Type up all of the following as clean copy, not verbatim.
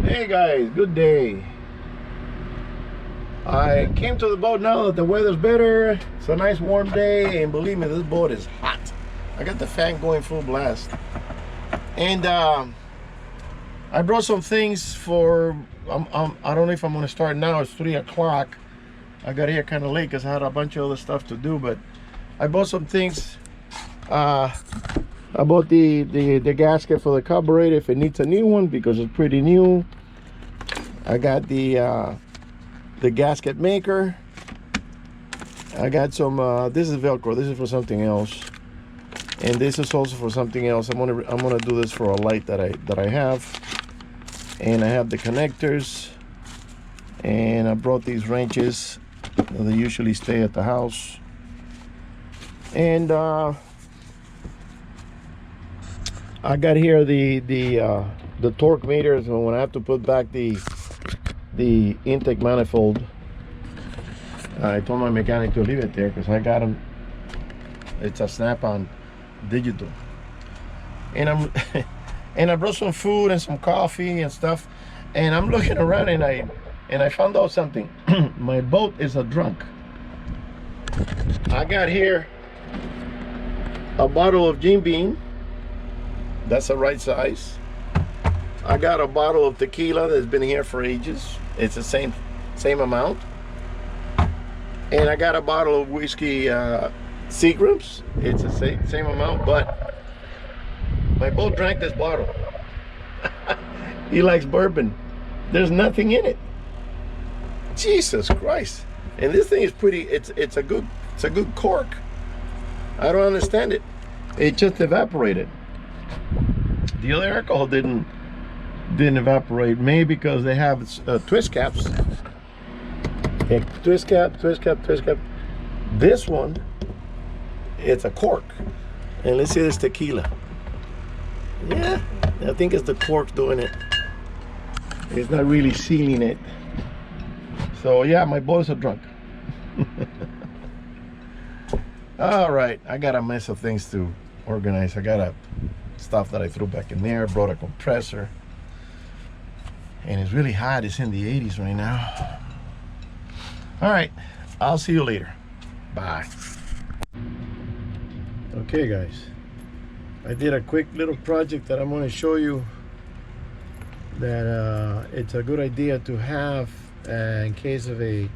Hey guys, good day. I came to the boat now that the weather's better. It's a nice warm day, and believe me, this boat is hot. I got the fan going full blast. And I brought some things for, I don't know if I'm gonna start now. It's 3 o'clock. I got here kind of late because I had a bunch of other stuff to do, but I bought some things. I bought the gasket for the carburetor if it needs a new one because it's pretty new. I got the gasket maker. I got some. This is Velcro. This is for something else, and this is also for something else. I'm gonna do this for a light that I have, and I have the connectors, and I brought these wrenches. They usually stay at the house, and I got here the torque meter. So when I have to put back the intake manifold, I told my mechanic to leave it there because I got them. It's a snap-on digital, and and I brought some food and some coffee and stuff, and I'm looking around and I found out something. My boat is a drunk. I got here a bottle of Jim Beam. That's the right size. I got a bottle of tequila that's been here for ages. It's the same amount. And I got a bottle of whiskey Seagrams. It's the same amount, but my boat drank this bottle. He likes bourbon. There's nothing in it. Jesus Christ. And this thing is pretty, it's a good cork. I don't understand it. It just evaporated. The other alcohol didn't evaporate, maybe because they have twist caps. Okay, twist cap. This one, it's a cork. And let's see this tequila. Yeah, I think it's the cork doing it. It's not really sealing it. So yeah, my boys are drunk. All right, I got a mess of things to organize. I got stuff that I threw back in there, brought a compressor, and it's really hot. It's in the 80s right now. All right, I'll see you later. Bye. Okay guys, I did a quick little project that I'm going to show you that it's a good idea to have in case of a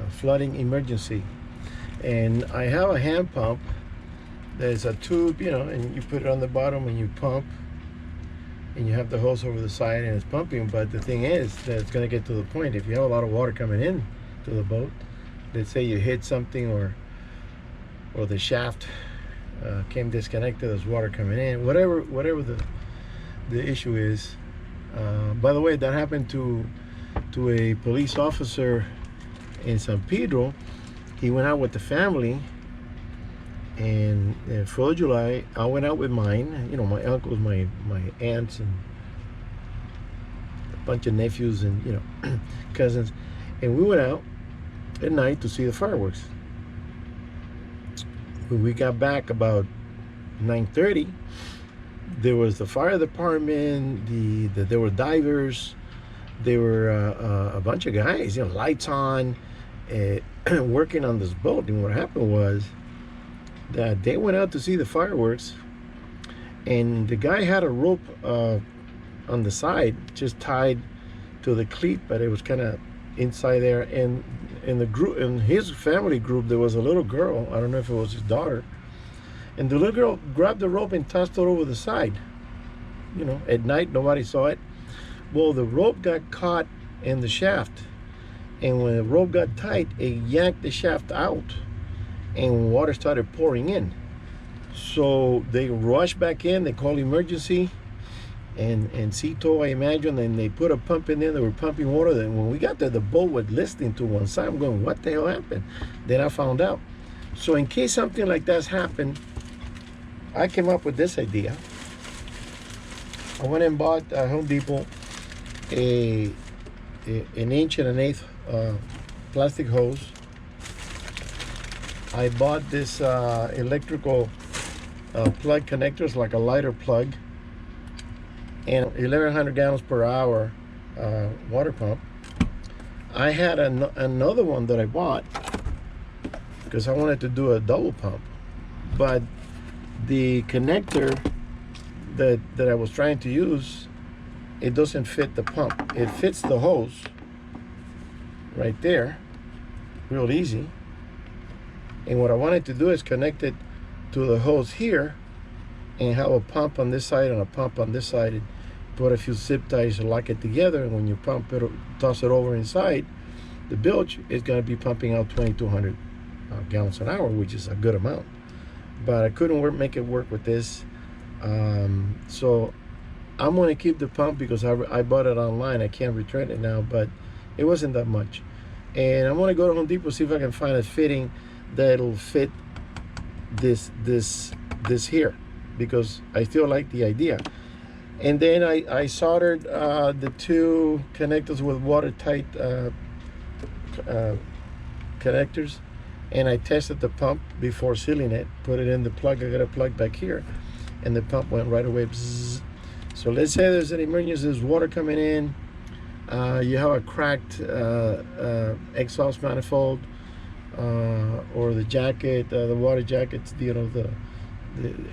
flooding emergency. And I have a hand pump. There's a tube, you know, and you put it on the bottom and you pump, and you have the hose over the side and it's pumping. But the thing is that it's going to get to the point, if you have a lot of water coming in to the boat, let's say you hit something or the shaft came disconnected, there's water coming in, whatever the issue is. By the way, that happened to a police officer in San Pedro. He went out with the family, and 4th of July, I went out with mine, you know, my uncles, my aunts, and a bunch of nephews and, you know, cousins, and we went out at night to see the fireworks. When we got back about 9:30, there was the fire department, there were divers, there were a bunch of guys, you know, lights on, working on this boat. And what happened was that they went out to see the fireworks, and the guy had a rope on the side just tied to the cleat, but it was kind of inside there. And in the group, in his family group, there was a little girl. I don't know if it was his daughter, and the little girl grabbed the rope and tossed it over the side. You know, at night nobody saw it. Well, the rope got caught in the shaft, and when the rope got tight, it yanked the shaft out, and water started pouring in. So they rushed back in, they called emergency, and Cito, I imagine, and they put a pump in there. They were pumping water. Then when we got there, the boat was listing to one side. I'm going, what the hell happened? Then I found out. So in case something like that's happened, I came up with this idea. I went and bought at Home Depot an 1 1/8" plastic hose. I bought this electrical plug connectors, like a lighter plug. and 1,100 gallons per hour water pump. I had another one that I bought because I wanted to do a double pump, but the connector that I was trying to use, it doesn't fit the pump. It fits the hose right there, real easy. And what I wanted to do is connect it to the hose here and have a pump on this side and a pump on this side, and put a few zip ties to lock it together, and when you pump it, toss it over inside, the bilge is going to be pumping out 2,200 gallons an hour, which is a good amount. But I couldn't make it work with this, so I'm going to keep the pump because I bought it online. I can't return it now, but it wasn't that much. And I'm going to go to Home Depot, see if I can find a fitting that'll fit this here, because I still like the idea. And then I soldered the two connectors with watertight connectors, and I tested the pump before sealing it, put it in the plug. I got a plug back here, and the pump went right away. Bzzz. So let's say there's an emergency, there's water coming in, you have a cracked exhaust manifold, or the jacket, the water jackets,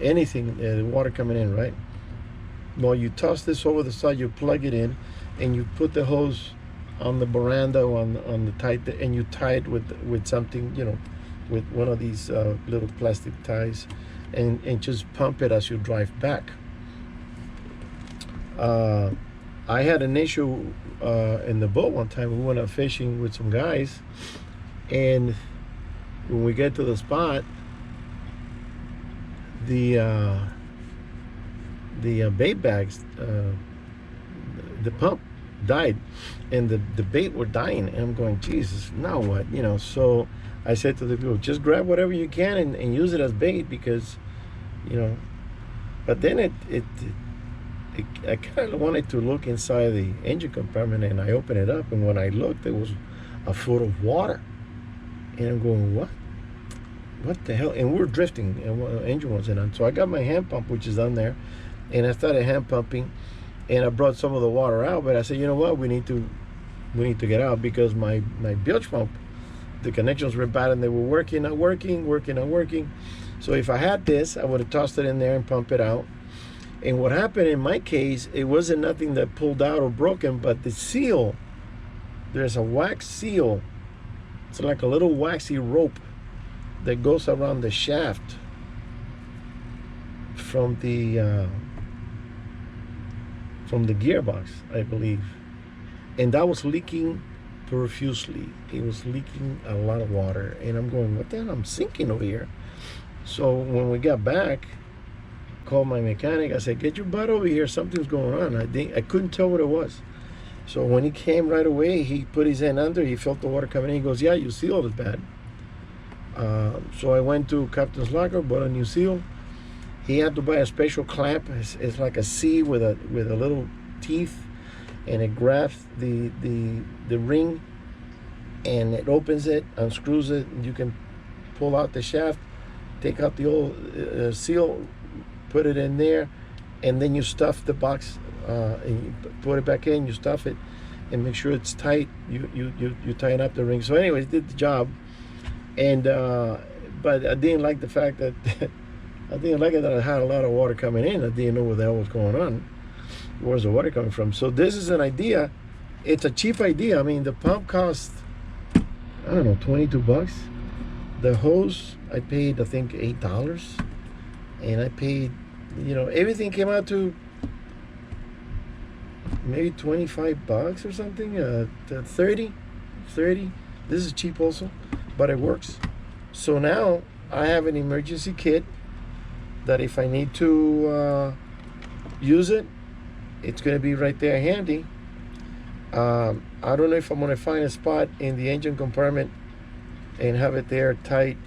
anything, the water coming in, right? Well, you toss this over the side, you plug it in, and you put the hose on the veranda on the tie, and you tie it with something, with one of these little plastic ties, and just pump it as you drive back. I had an issue in the boat one time. We went out fishing with some guys, and when we get to the spot, the bait bags, the pump died, and the bait were dying, and I'm going, Jesus, now what? So I said to the people, just grab whatever you can and use it as bait, because but then I kind of wanted to look inside the engine compartment, and I opened it up, and when I looked, there was a foot of water, and I'm going, what the hell? And we're drifting, and engine wasn't on. So I got my hand pump, which is on there, and I started hand pumping, and I brought some of the water out. But I said, you know what? We need to get out, because my bilge pump, the connections were bad, and they were not working. So if I had this, I would have tossed it in there and pumped it out. And what happened in my case, it wasn't nothing that pulled out or broken, but the seal, there's a wax seal. It's like a little waxy rope that goes around the shaft from the gearbox, I believe. And that was leaking profusely. It was leaking a lot of water. And I'm going, what the hell? I'm sinking over here. So when we got back, called my mechanic. I said, get your butt over here. Something's going on. I couldn't tell what it was. So when he came right away, he put his hand under. He felt the water coming in. He goes, yeah, your seal is bad. So I went to Captain's Locker, bought a new seal. He had to buy a special clamp. It's like a C with a little teeth, and it grabs the ring, and it opens it, unscrews it, and you can pull out the shaft, take out the old seal, put it in there, and then you stuff the box, and you put it back in, you stuff it, and make sure it's tight. You tighten up the ring. So anyways, did the job. And but I didn't like the fact that I didn't like it that I had a lot of water coming in. I didn't know what the hell was going on. Where's the water coming from? So this is an idea. It's a cheap idea. I mean, the pump cost, I don't know, 22 bucks. The hose, I paid, I think, $8. And I paid, everything came out to maybe 25 bucks or something. 30. This is cheap also, but it works. So now I have an emergency kit that if I need to use it, it's going to be right there handy. I don't know if I'm going to find a spot in the engine compartment and have it there tight,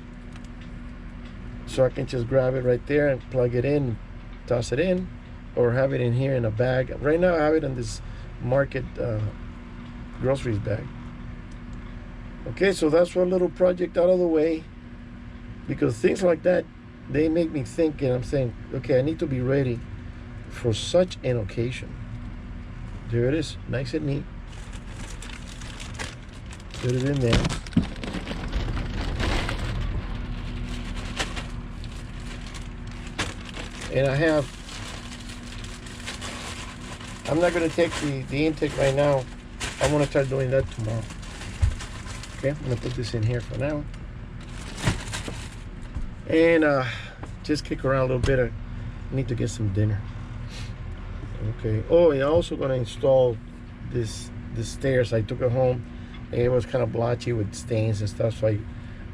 so I can just grab it right there and plug it in, toss it in, or have it in here in a bag. Right now I have it in this market groceries bag. Okay, so that's one little project out of the way, because things like that, they make me think, and I'm saying, okay, I need to be ready for such an occasion. there it is, nice and neat. Put it in there. And I'm not going to take the intake right now. I want to start doing that tomorrow. Okay, I'm going to put this in here for now. And just kick around a little bit. I need to get some dinner. Okay. Oh, and I'm also going to install the stairs. I took it home. And it was kind of blotchy with stains and stuff. So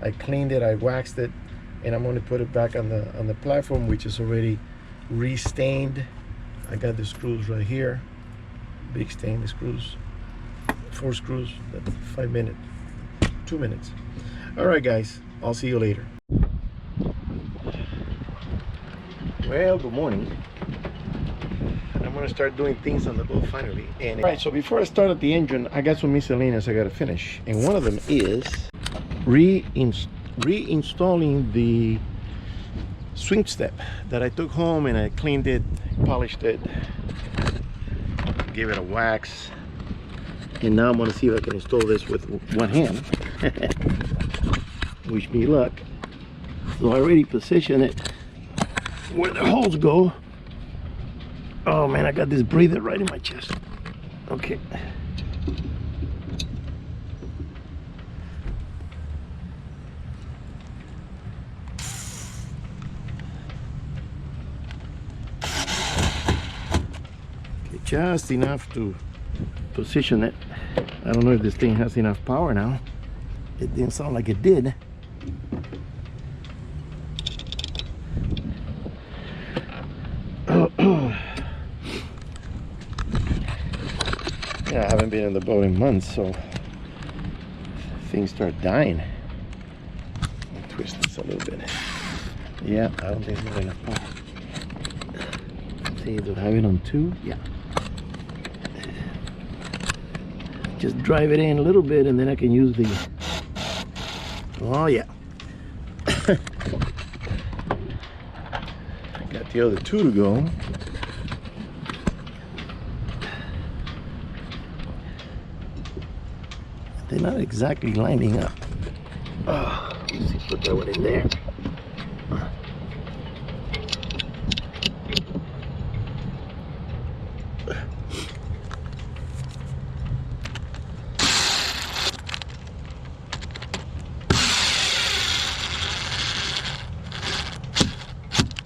I cleaned it. I waxed it. And I'm going to put it back on the platform, which is already re-stained. I got the screws right here. Big stainless screws. 4 screws. 5 minutes. 2 minutes. All right, guys. I'll see you later. Well, good morning. I'm gonna start doing things on the boat finally. And all right, so before I start at the engine, I got some miscellaneous I gotta finish, and one of them is reinstalling the swing step that I took home, and I cleaned it, polished it, gave it a wax, and now I'm gonna see if I can install this with one hand. Wish me luck. So I already positioned it where the holes go. Oh man, I got this breather right in my chest. Okay. Okay, just enough to position it. I don't know if this thing has enough power now. It didn't sound like it did. Yeah, I haven't been in the boat in months, so things start dying. I'll twist this a little bit. Yeah, I don't think there's enough power. See, do I have it on 2? Yeah. Just drive it in a little bit, and then I can use the. Oh yeah. I got the other 2 to go. They're not exactly lining up. Oh, let's see, put that one in there.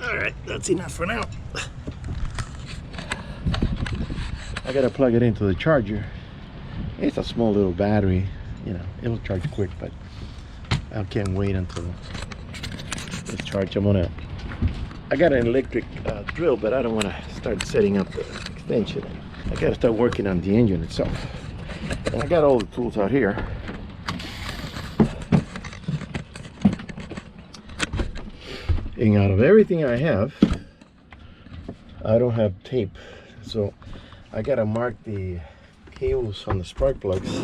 All right, that's enough for now. I gotta plug it into the charger. It's a small little battery, you know, it'll charge quick, but I can't wait until it's charged. I got an electric drill, but I don't want to start setting up the extension. I got to start working on the engine itself. And I got all the tools out here. And out of everything I have, I don't have tape. So I got to mark the cables on the spark plugs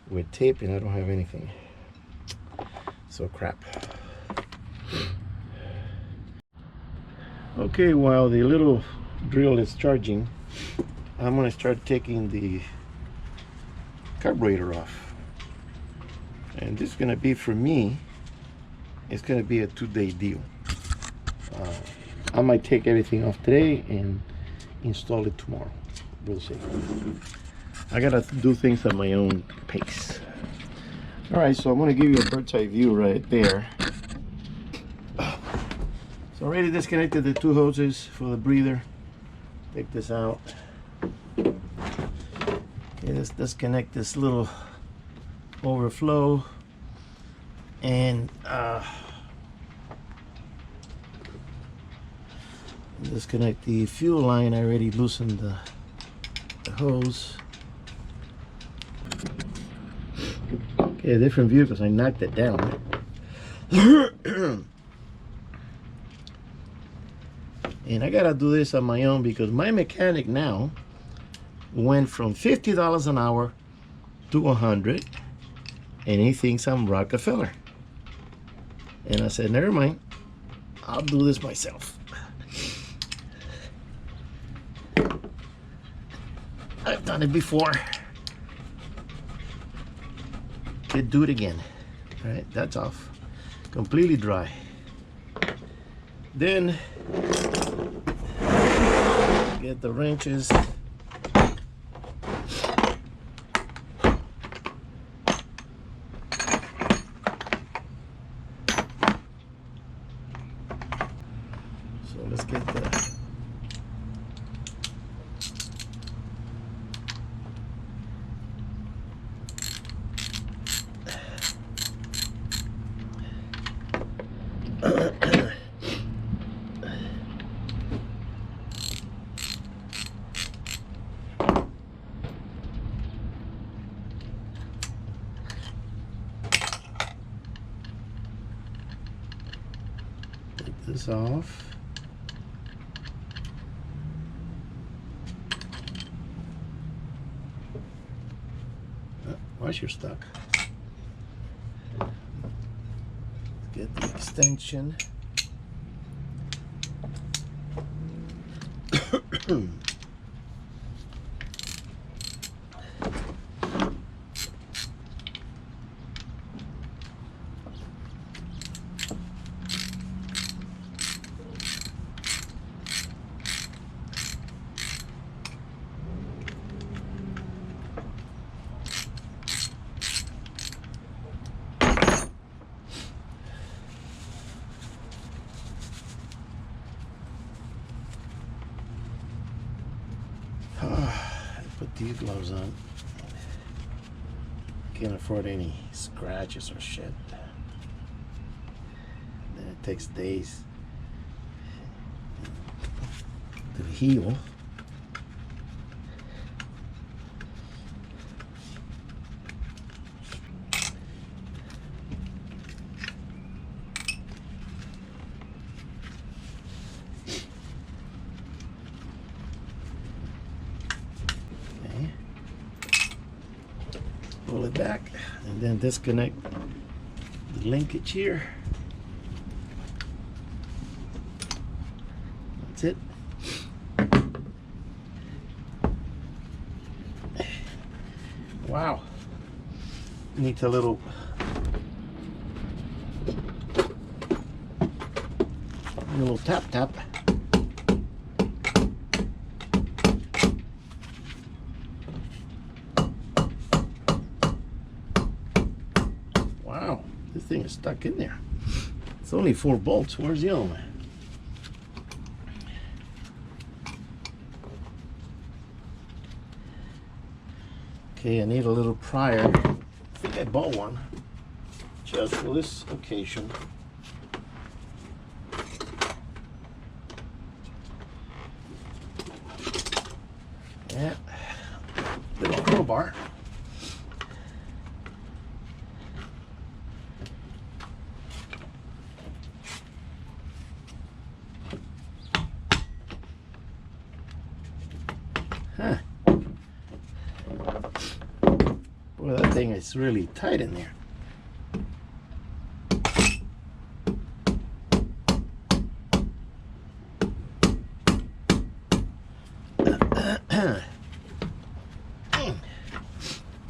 with tape, and I don't have anything. So crap. Okay, while the little drill is charging, I'm going to start taking the carburetor off. And this is going to be, for me, it's going to be a 2-day deal. I might take everything off today and install it tomorrow. We'll see. I gotta do things at my own pace. All right, so I'm gonna give you a bird's eye view right there. So I already disconnected the 2 hoses for the breather. Take this out. Okay, let's disconnect this little overflow, and disconnect the fuel line. I already loosened the hose. Okay, a different view because I knocked it down. And I gotta do this on my own because my mechanic now went from $50 an hour to $100, and he thinks I'm Rockefeller. And I said, never mind, I'll do this myself. I've done it before. Could do it again. All right, that's off. Completely dry. Then get the wrenches. So let's get the this off. Why you're stuck? Get the extension. Put these gloves on. Can't afford any scratches or shit. Then it takes days to heal. Pull it back and then disconnect the linkage here. That's it. Wow. Needs a little tap tap. Wow, this thing is stuck in there. It's only 4 bolts. Where's the other one? Okay, I need a little prior. I think I bought one just for this occasion. Yeah, little crowbar. Huh. Boy, that thing is really tight in there.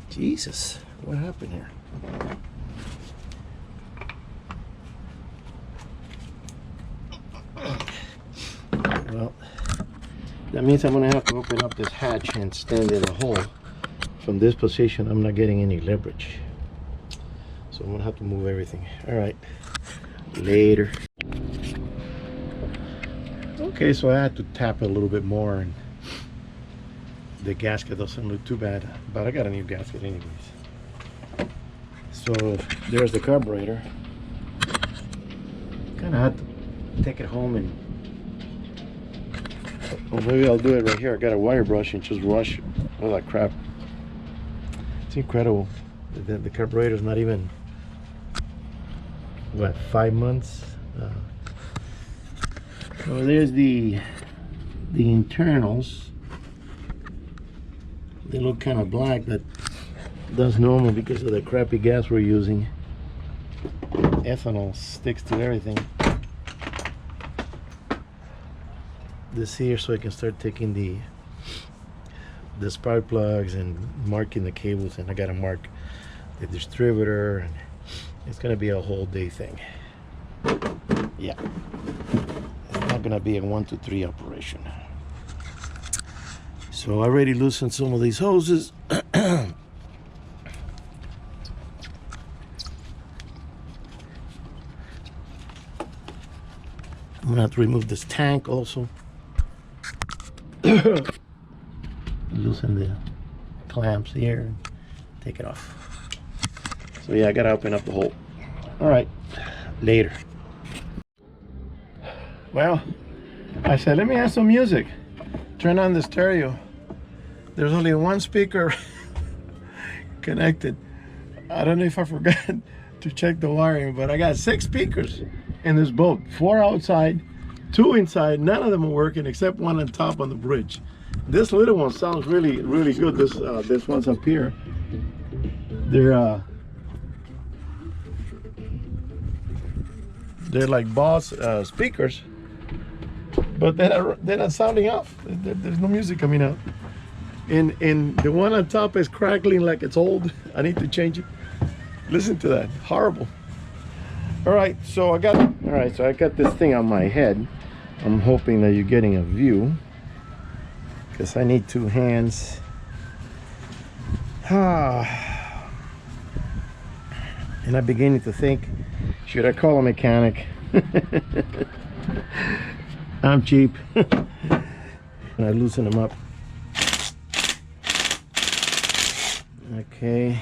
Jesus, what happened here? Well, that means I'm gonna have to open up this hatch and stand in the hole. From this position, I'm not getting any leverage. So I'm gonna have to move everything. All right, later. Okay, so I had to tap it a little bit more, and the gasket doesn't look too bad, but I got a new gasket anyways. So there's the carburetor. Kind of had to take it home and, or maybe I'll do it right here. I got a wire brush and just wash all that crap. It's incredible. The carburetor is not even, what, 5 months? So there's the internals. They look kind of black, but that's normal because of the crappy gas we're using. Ethanol sticks to everything. This here, so I can start taking the spark plugs and marking the cables, and I gotta mark the distributor, and it's gonna be a whole day thing. Yeah, it's not gonna be a 1, 2, 3 operation. So I already loosened some of these hoses. I'm gonna have to remove this tank also. Loosen the clamps here and take it off. So yeah, I gotta open up the hole. All right, later. Well, I said, let me have some music. Turn on the stereo. There's only one speaker connected. I don't know if I forgot to check the wiring, but I got 6 speakers in this boat. 4 outside, 2 inside. None of them are working except one on top on the bridge. This little one sounds really, really good. This one's up here. They're like Boss speakers, but they're not sounding off. There's no music coming out. And the one on top is crackling like it's old. I need to change it. Listen to that. Horrible. All right, so I got this thing on my head. I'm hoping that you're getting a view, because I need 2 hands. And I'm beginning to think, should I call a mechanic? I'm cheap. And I loosen them up. Okay.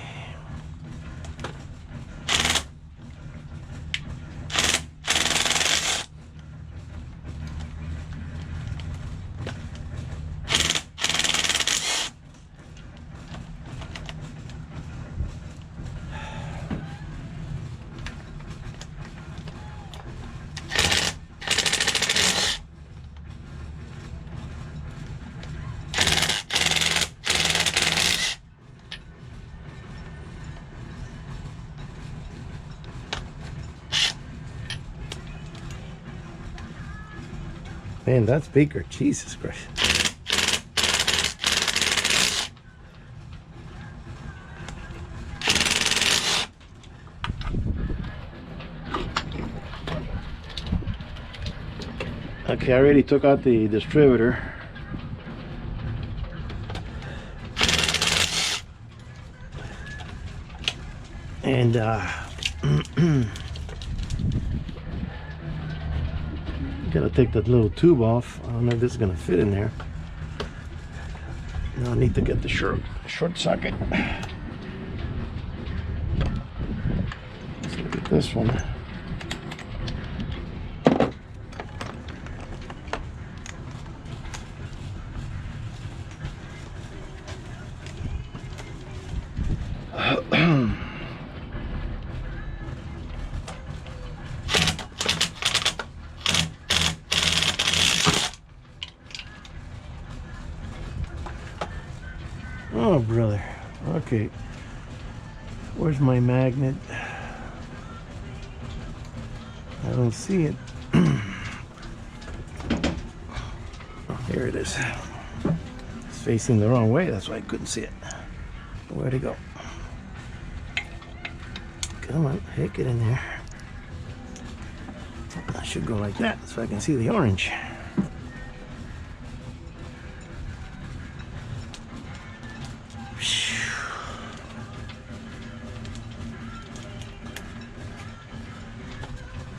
Man, that speaker, Jesus Christ. Okay, I already took out the distributor. And gotta take that little tube off. I don't know if this is gonna fit in there. Now I need to get the short socket. Let's look at this one. Oh, brother. Okay. Where's my magnet? I don't see it. Here it is. It's facing the wrong way. That's why I couldn't see it. Where'd it go? Come on. Hey, get in there. I should go like that so I can see the orange.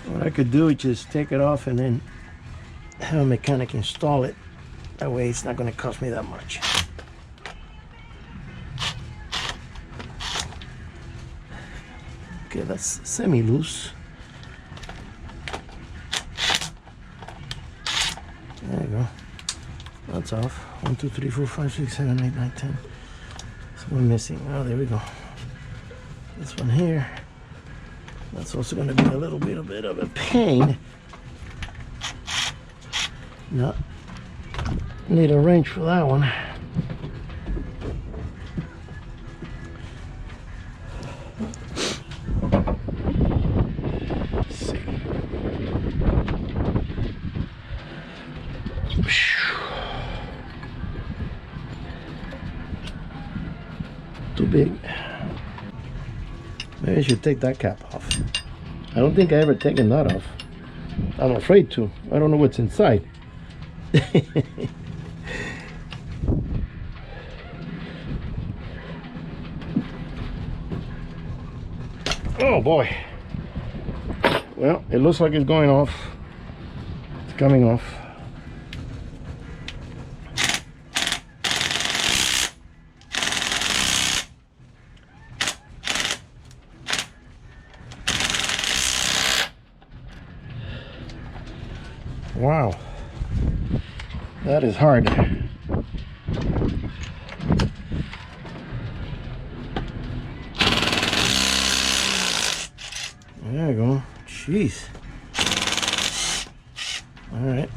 What I could do is just take it off and then have a mechanic install it. That way it's not going to cost me that much. Okay, that's semi-loose. There you go. That's off. 1, 2, 3, 4, 5, 6, 7, 8, 9, 10. So we're missing. Oh, there we go. This one here. That's also going to be a little bit of a pain. No, need a wrench for that one. Let's see. too big. Maybe I should take that cap off. I don't think I ever taken that off. I'm afraid to. I don't know what's inside. Oh boy. Well, it looks like it's going off. It's coming off. Wow, that is hard. There you go. Jeez. All right.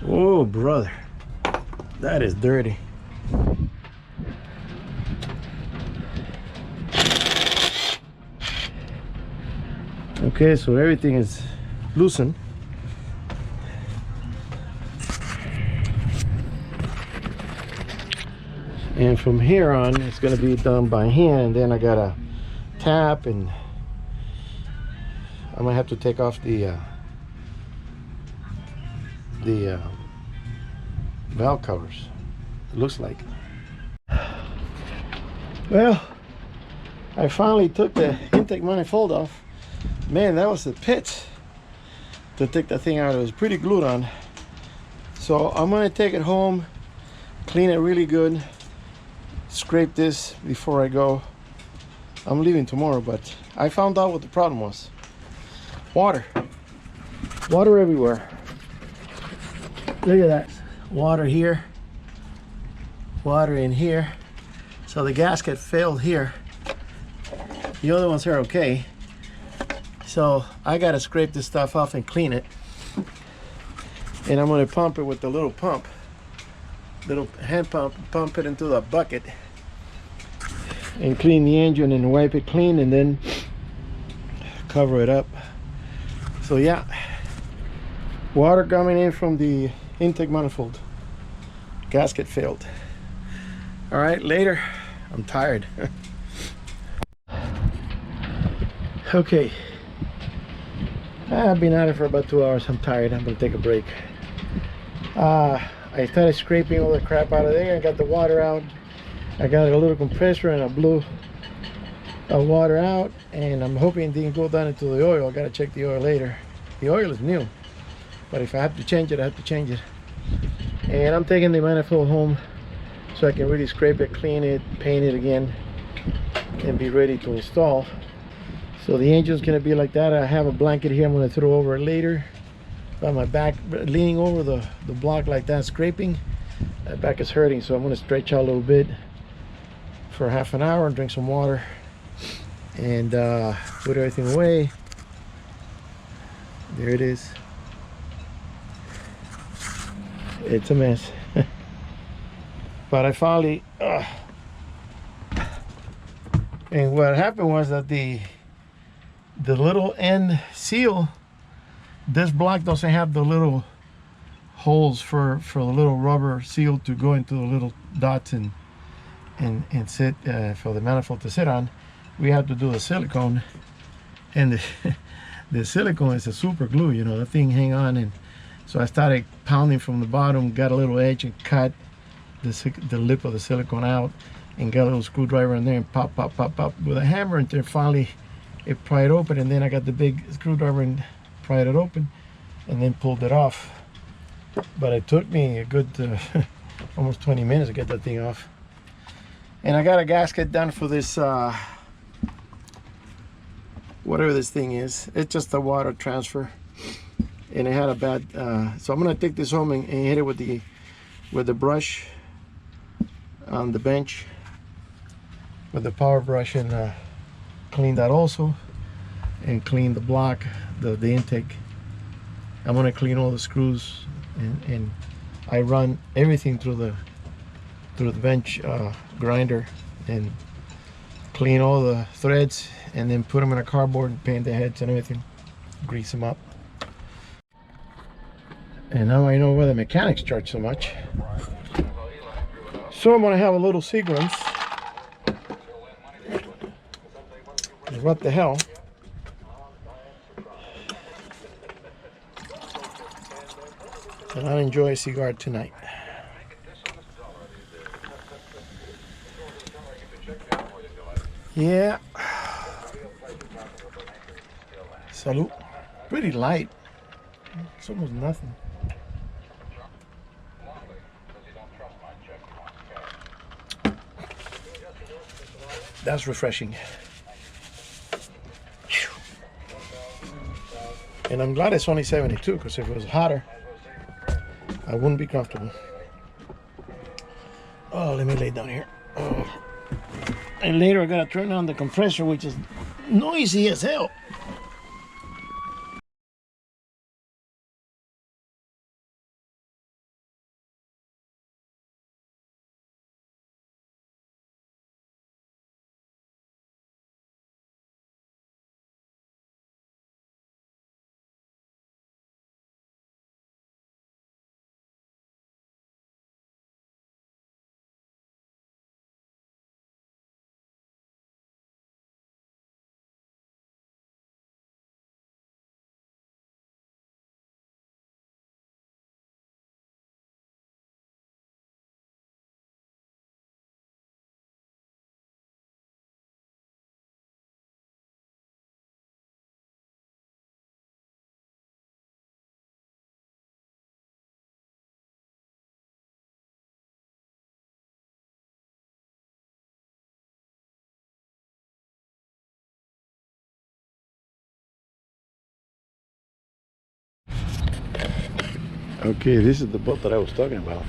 Oh, brother, that is dirty. Okay, so everything is loosened. And from here on, it's going to be done by hand. Then I gotta tap, and I'm gonna have to take off the valve covers. It looks like. Well, I finally took the intake manifold off. Man, that was the pit to take that thing out. It was pretty glued on. So I'm gonna take it home, clean it really good, scrape this before I go. I'm leaving tomorrow, but I found out what the problem was. Water everywhere. Look at that. Water here, water in here. So the gasket failed here. The other ones are okay. So I gotta scrape this stuff off and clean it. And I'm gonna pump it with the little pump, little hand pump, pump it into the bucket and clean the engine and wipe it clean, and then cover it up. So yeah, water coming in from the intake manifold. Gasket failed. All right, later. I'm tired. Okay, I've been at it for about 2 hours. I'm tired. I'm gonna take a break. I started scraping all the crap out of there and got the water out. I got a little compressor and I blew water out, and I'm hoping it didn't go down into the oil. I gotta check the oil later. The oil is new, but if I have to change it, I have to change it. And I'm taking the manifold home so I can really scrape it, clean it, paint it again, and be ready to install. So the engine's gonna be like that. I have a blanket here I'm gonna throw over it later. By my back, leaning over the block like that, scraping. My back is hurting, so I'm gonna stretch out a little bit for half an hour and drink some water and put everything away. There it is. It's a mess. But I finally and what happened was that the little end seal, this block doesn't have the little holes for the little rubber seal to go into the little dots and sit for the manifold to sit on. We have to do the silicone, and the silicone is a super glue, you know, the thing hang on. And so I started pounding from the bottom, got a little edge and cut the lip of the silicone out, and got a little screwdriver in there and pop with a hammer until finally it pried open. And then I got the big screwdriver and pried it open and then pulled it off. But it took me a good almost 20 minutes to get that thing off. And I got a gasket done for this whatever this thing is. It's just a water transfer, and it had a bad so I'm gonna take this home and hit it with the brush on the bench with the power brush, and clean that also, and clean the block, the intake. I'm gonna clean all the screws, and I run everything through the bench grinder and clean all the threads, and then put them in a cardboard and paint the heads and everything, grease them up. And now I know why the mechanics charge so much. So I'm gonna have a little sequence. What the hell? And I'll enjoy a cigar tonight. Yeah. Salute. Pretty light. It's almost nothing. That's refreshing. And I'm glad it's only 72, because if it was hotter, I wouldn't be comfortable. Oh, let me lay down here. Oh. And later I gotta turn on the compressor, which is noisy as hell. Okay, this is the boat that I was talking about.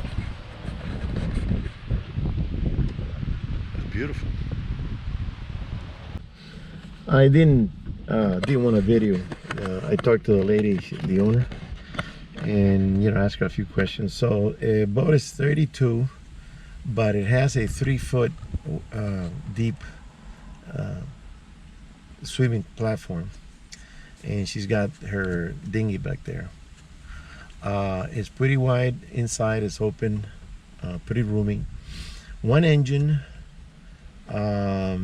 It's beautiful. I didn't want a video. I talked to the lady, the owner, and asked her a few questions. So boat is 32, but it has a 3-foot deep swimming platform, and she's got her dinghy back there. It's pretty wide inside. It's open, pretty roomy. One engine. I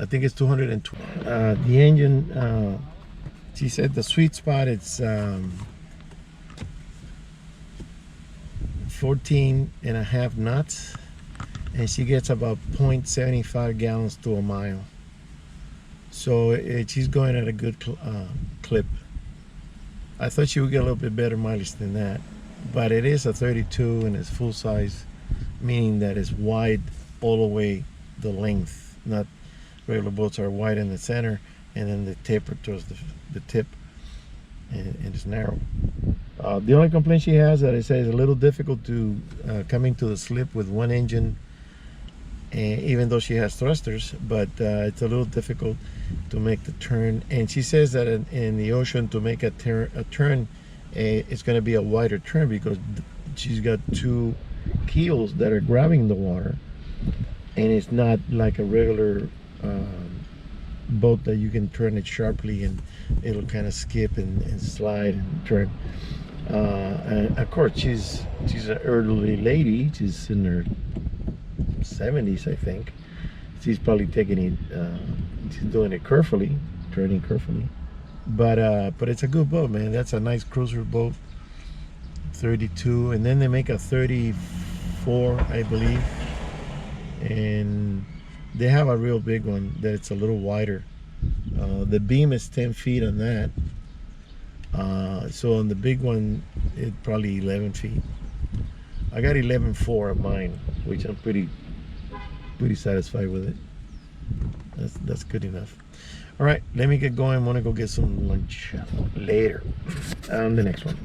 think it's 220. The engine, she said the sweet spot, it's 14.5 knots, and she gets about 0.75 gallons to a mile. So she's going at a good clip. I thought she would get a little bit better mileage than that, but it is a 32 and it's full size, meaning that it's wide all the way the length. Not regular boats are wide in the center and then they taper towards the tip, and it's narrow. The only complaint she has that it says it's a little difficult to come into the slip with one engine, even though she has thrusters, but it's a little difficult to make the turn. And she says that in the ocean, to make a turn, it's going to be a wider turn because she's got two keels that are grabbing the water, and it's not like a regular boat that you can turn it sharply and it'll kind of skip and slide and turn. And of course, she's an elderly lady. She's in her 70s, I think. She's probably taking it, she's doing it carefully, turning carefully. But it's a good boat, man. That's a nice cruiser boat, 32, and then they make a 34, I believe, and they have a real big one that's a little wider. The beam is 10 feet on that. So on the big one, it's probably 11 feet. I got 11.4 on mine, which I'm pretty satisfied with it. That's good enough. All right, let me get going. I want to go get some lunch later on the next one.